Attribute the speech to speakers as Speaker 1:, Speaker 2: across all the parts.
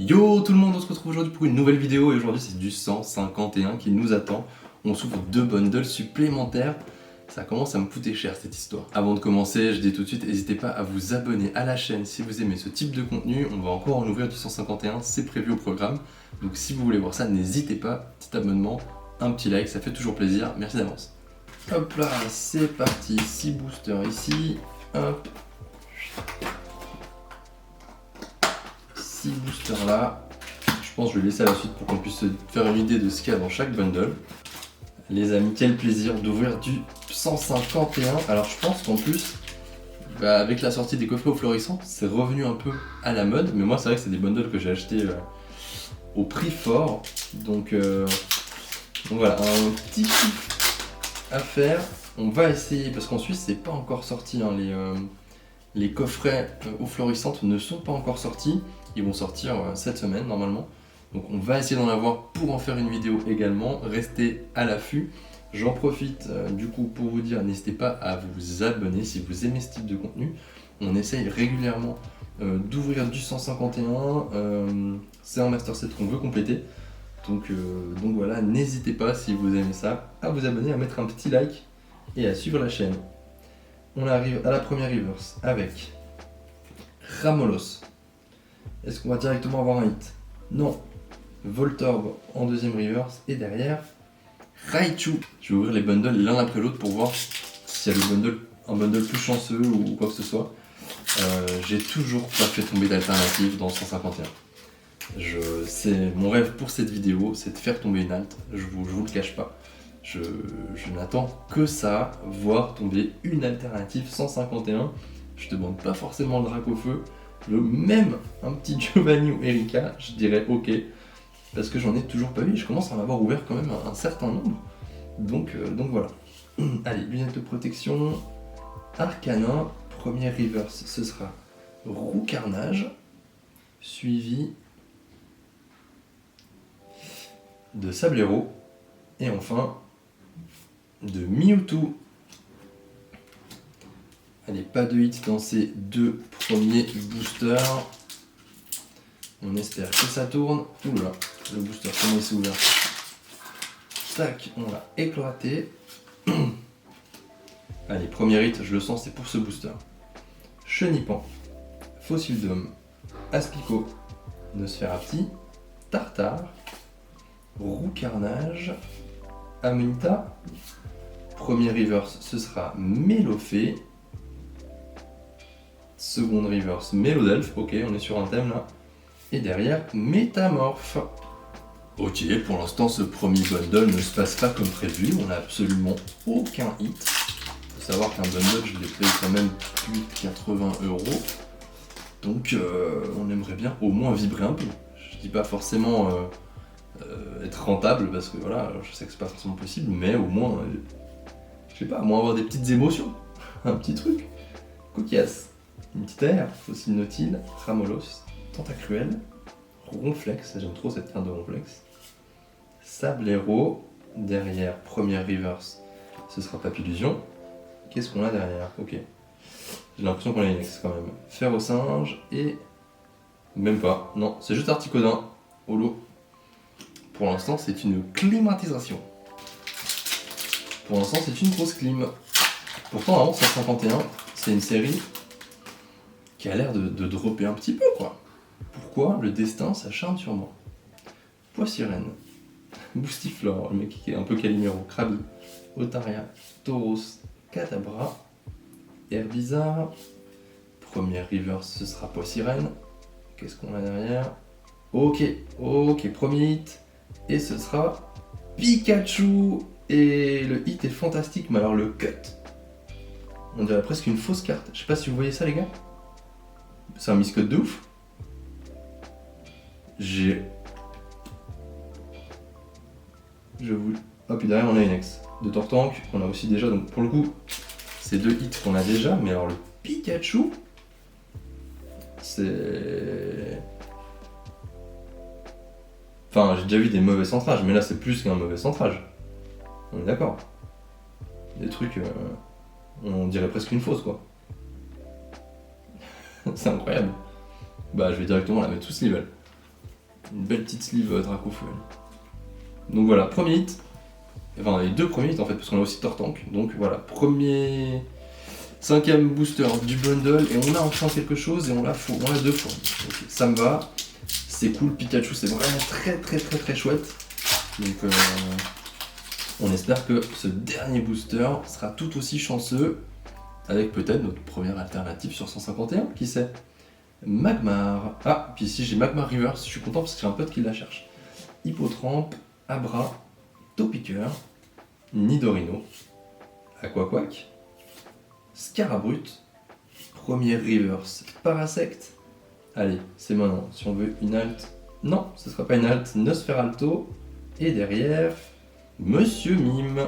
Speaker 1: Yo tout le monde, on se retrouve aujourd'hui pour une nouvelle vidéo et aujourd'hui c'est du 151 qui nous attend. On s'ouvre 2 bundles supplémentaires. Ça commence à me coûter cher cette histoire. Avant de commencer, je dis tout de suite, n'hésitez pas à vous abonner à la chaîne si vous aimez ce type de contenu. On va encore en ouvrir du 151, c'est prévu au programme. Donc si vous voulez voir ça, n'hésitez pas, petit abonnement, un petit like, ça fait toujours plaisir. Merci d'avance. Hop là, c'est parti, 6 boosters ici. Hop. 6 boosters là. Je pense que je vais laisser à la suite pour qu'on puisse se faire une idée de ce qu'il y a dans chaque bundle. Les amis, quel plaisir d'ouvrir du 151. Alors je pense qu'en plus, avec la sortie des coffrets au fluorescent, c'est revenu un peu à la mode. Mais moi c'est vrai que c'est des bundles que j'ai achetés au prix fort. Donc voilà, un petit kiff à faire. On va essayer, parce qu'en Suisse c'est pas encore sorti, hein, les coffrets eau fluorescente ne sont pas encore sortis. Ils vont sortir cette semaine normalement. Donc on va essayer d'en avoir pour en faire une vidéo également. Restez à l'affût. J'en profite du coup pour vous dire, n'hésitez pas à vous abonner si vous aimez ce type de contenu. On essaye régulièrement d'ouvrir du 151. C'est un master set qu'on veut compléter. Donc voilà, n'hésitez pas si vous aimez ça, à vous abonner, à mettre un petit like et à suivre la chaîne. On arrive à la première reverse avec Ramolos. Est-ce qu'on va directement avoir un hit? Non. Voltorb en deuxième reverse et derrière Raichu. Je vais ouvrir les bundles l'un après l'autre pour voir s'il y a un bundle plus chanceux ou quoi que ce soit. J'ai toujours pas fait tomber d'alternative dans 151. C'est mon rêve pour cette vidéo, c'est de faire tomber une alt. Je vous le cache pas. Je n'attends que ça, voir tomber une alternative 151. Je demande pas forcément le drac au feu. Même un petit Giovanni ou Erika, je dirais ok. Parce que j'en ai toujours pas vu et je commence à en avoir ouvert quand même un certain nombre. Donc voilà. Allez, lunettes de protection. Arcana, premier reverse, ce sera Roucarnage, suivi de Sablero, et enfin de Mewtwo. Allez, pas de hit dans ces deux premiers boosters. On espère que ça tourne. Oula, le booster, comment il s'est ouvert? Tac, on l'a éclaté. Allez, premier hit, je le sens, c'est pour ce booster. Chenipan, Fossildome, Aspico, Nosferapti, Tartare, Roucarnage, Amanita. Premier reverse, ce sera Mélofée. Seconde reverse, Mélodelph. Ok, on est sur un thème là. Et derrière, Métamorphe. Ok, pour l'instant, ce premier bundle ne se passe pas comme prévu. On n'a absolument aucun hit. Il faut savoir qu'un bundle, je l'ai payé quand même plus de 80 €. Donc, on aimerait bien au moins vibrer un peu. Je dis pas forcément être rentable, parce que voilà, je sais que c'est pas forcément possible, mais au moins, je sais pas, au moins avoir des petites émotions. Un petit truc. Coquias. Une petite aire, Fossile Nautile, Ramolos, Tentacruel, Ronflex, j'aime trop cette carte de Ronflex, Sablero, derrière, première reverse, ce sera Papillusion. Qu'est-ce qu'on a derrière? Ok. J'ai l'impression qu'on a une X quand même. Ferrosinge et... même pas, non, c'est juste Articodin, holo. Pour l'instant, c'est une climatisation. Pour l'instant, c'est une grosse clim. Pourtant, avant 151, c'est une série qui a l'air de dropper un petit peu, quoi. Pourquoi le destin s'acharne sur moi? Poissirène, Boostiflore, le mec qui est un peu Calimero, Krabi, Otaria, Tauros, Kadabra, Herbizarre. Première reverse, ce sera Poissirène. Qu'est-ce qu'on a derrière? Ok, premier hit. Et ce sera Pikachu. Et le hit est fantastique, mais alors le cut, on dirait presque une fausse carte. Je sais pas si vous voyez ça, les gars. C'est un miscut de ouf. Je vous... Hop, et derrière on a une ex de Tortank qu'on a aussi déjà, donc pour le coup, c'est deux hits qu'on a déjà, mais alors le Pikachu, c'est... Enfin, j'ai déjà vu des mauvais centrages, mais là c'est plus qu'un mauvais centrage. On est d'accord. Des trucs, on dirait presque une fausse, quoi. C'est incroyable. Bah, je vais directement la mettre tous level. Une belle petite sleeve Dracofuel. Donc voilà, premier hit. Enfin, les deux premiers hits en fait, parce qu'on a aussi Tortank. Donc voilà, premier. 5ème booster du bundle. Et on a enfin quelque chose et on l'a deux fois. Donc, ça me va. C'est cool, Pikachu, c'est vraiment très chouette. Donc on espère que ce dernier booster sera tout aussi chanceux. Avec peut-être notre première alternative sur 151, qui sait. Magmar. Ah, puis ici j'ai Magmar Reverse, je suis content parce que j'ai un pote qui la cherche. Hippotrampe, Abra, Topiqueur, Nidorino, Aquaquack, Scarabrute, premier Reverse, Parasect. Allez, c'est maintenant, si on veut une alt. Non, ce sera pas une alt, Nosferalto. Et derrière, Monsieur Mime.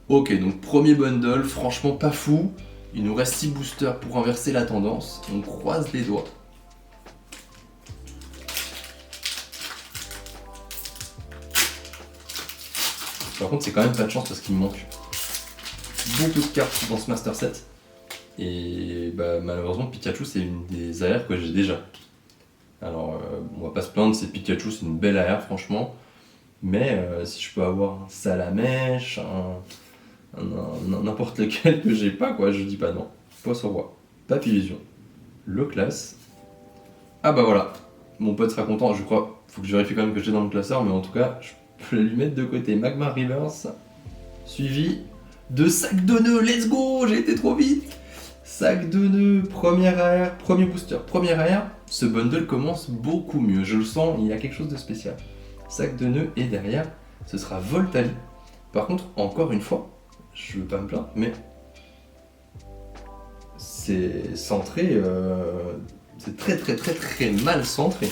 Speaker 1: Ok, donc premier bundle, franchement pas fou. Il nous reste 6 boosters pour inverser la tendance. On croise les doigts. Par contre, c'est quand même pas de chance parce qu'il me manque beaucoup de cartes dans ce Master Set. Et bah, malheureusement, Pikachu, c'est une des AR que j'ai déjà. Alors, on va pas se plaindre, c'est Pikachu, c'est une belle AR, franchement. Mais si je peux avoir un Salamèche, n'importe lequel que j'ai pas, quoi, je dis pas non. Poisson roi, Papillusion, le classe. Ah bah voilà, mon pote sera content, je crois. Faut que je vérifie quand même que j'ai dans le classeur, mais en tout cas, je peux lui mettre de côté. Magmar Reverse, suivi de Sac de nœuds. Let's go, j'ai été trop vite. Sac de nœuds, première AR, premier booster, première AR. Ce bundle commence beaucoup mieux, je le sens, il y a quelque chose de spécial. Sac de nœuds et derrière, ce sera Voltali. Par contre, encore une fois, je veux pas me plaindre, mais c'est centré, c'est très mal centré.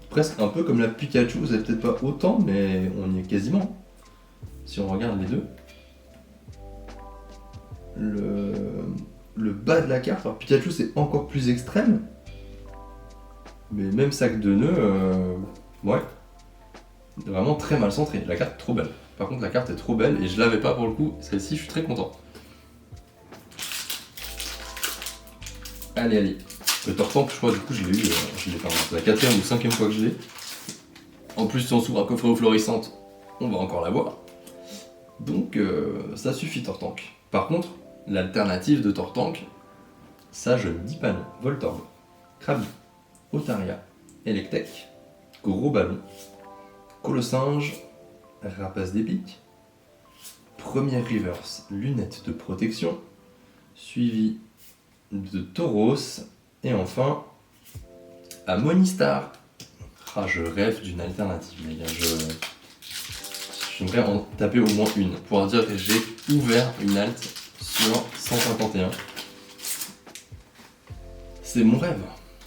Speaker 1: Presque un peu comme la Pikachu, vous avez peut-être pas autant, mais on y est quasiment. Si on regarde les deux. Le bas de la carte, alors Pikachu c'est encore plus extrême, mais même Sac de nœuds, ouais, vraiment très mal centré. La carte est trop belle. Par contre, la carte est trop belle et je l'avais pas pour le coup. Celle-ci, je suis très content. Allez. Le Tortank, je crois, du coup, je l'ai eu. C'est la 4ème ou 5ème fois que je l'ai. En plus, si on s'ouvre un coffret aux florissantes, on va encore l'avoir. Donc, ça suffit, Tortank. Par contre, l'alternative de Tortank, ça, je ne dis pas non. Voltorb, Krabi, Otaria, Electek, Gros Ballon, Colossinge, Rapace d'épique, première reverse, lunettes de protection, suivi de Tauros, et enfin Amonistar. Ah, je rêve d'une alternative, les gars. J'aimerais en taper au moins une, pour dire que j'ai ouvert une alt sur 151. C'est mon rêve.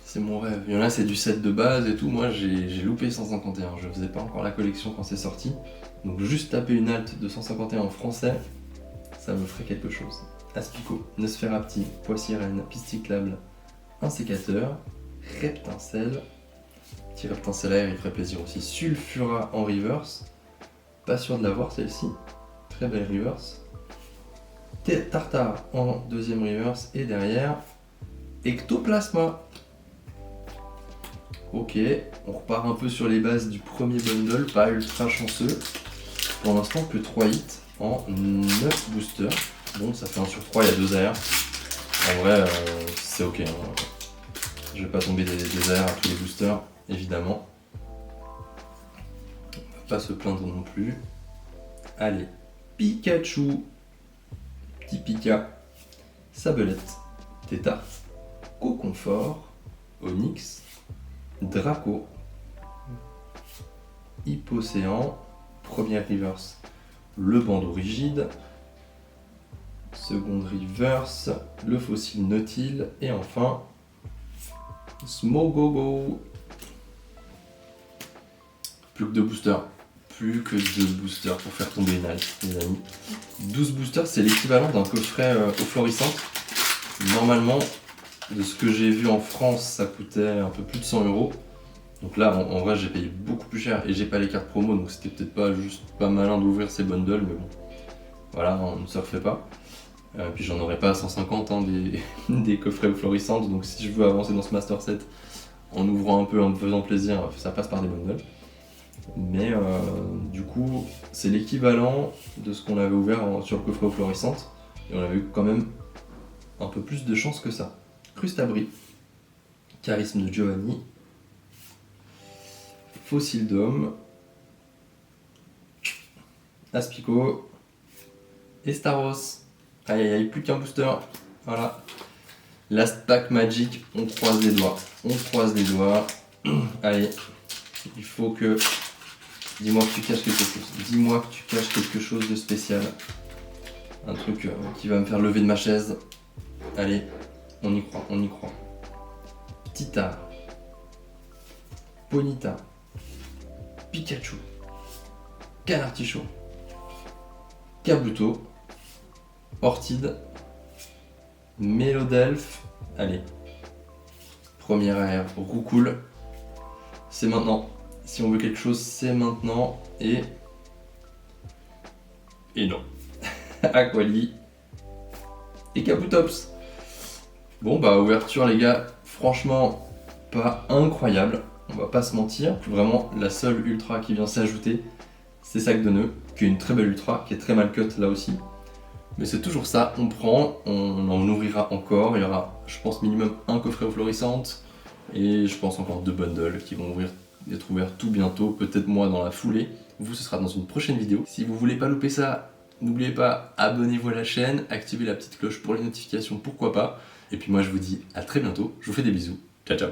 Speaker 1: C'est mon rêve. Il y en a, c'est du set de base et tout. Moi, j'ai loupé 151. Je faisais pas encore la collection quand c'est sorti. Donc, juste taper une alt de 151 en français, ça me ferait quelque chose. Aspico, Nosferapti, Poissirène, Pisticlable, un sécateur, Reptincelle. Petit Reptincellaire, il ferait plaisir aussi. Sulfura en reverse. Pas sûr de l'avoir celle-ci. Très belle reverse. Tartare en deuxième reverse. Et derrière, Ectoplasma. Ok, on repart un peu sur les bases du premier bundle, pas ultra chanceux. Pour l'instant, que 3 hits en 9 boosters. Bon, ça fait 1 sur 3, il y a 2 AR. En vrai, c'est ok. Hein. Je vais pas tomber des AR à tous les boosters, évidemment. On va pas se plaindre non plus. Allez, Pikachu, Petit Pika, Sabelette, Tétart, Coconfort, Onyx, Draco, Hippocéan, première reverse, le bandeau rigide, seconde reverse, le fossile Nautile et enfin Smogogo. Plus que 2 boosters. Plus que 2 boosters pour faire tomber une halte, les amis. 12 boosters, c'est l'équivalent d'un coffret aux florissantes. Normalement, de ce que j'ai vu en France, ça coûtait un peu plus de 100 €. Donc là, en vrai, j'ai payé beaucoup plus cher et j'ai pas les cartes promo, donc c'était peut-être pas juste pas malin d'ouvrir ces bundles, mais bon. Voilà, on ne se refait pas. Puis j'en aurais pas à 150 hein, des coffrets aux florissantes, donc si je veux avancer dans ce master set, en ouvrant un peu, en me faisant plaisir, ça passe par des bundles. Mais du coup, c'est l'équivalent de ce qu'on avait ouvert sur le coffret aux fluorescentes. Et on avait eu quand même un peu plus de chance que ça. Crustabri, Charisme de Giovanni, Fossile d'Homme, Aspico et Staros. Aïe aïe aïe, plus qu'un booster. Voilà. Last pack magic, on croise les doigts. On croise les doigts. Allez, il faut que... Dis-moi que tu caches quelque chose. Dis-moi que tu caches quelque chose de spécial. Un truc qui va me faire lever de ma chaise. Allez, on y croit, on y croit. Tita. Ponyta. Pikachu. Canartichaud. Kabuto. Ortide. Mélodelphe. Allez. Première air, Roucoule. C'est maintenant. Si on veut quelque chose, c'est maintenant. Et non. Aquali. Et Kabutops. Bon bah ouverture les gars, franchement pas incroyable. On va pas se mentir. Vraiment la seule ultra qui vient s'ajouter, c'est Sac de Nœuds, qui est une très belle ultra, qui est très mal cut là aussi. Mais c'est toujours ça, on prend, on en ouvrira encore. Il y aura, je pense, minimum un coffret aux fluorescentes. Et je pense encore 2 bundles qui vont être ouverts tout bientôt, peut-être moi dans la foulée. Vous, ce sera dans une prochaine vidéo. Si vous voulez pas louper ça, n'oubliez pas, abonnez-vous à la chaîne, activez la petite cloche pour les notifications, pourquoi pas. Et puis moi je vous dis à très bientôt, je vous fais des bisous, ciao ciao.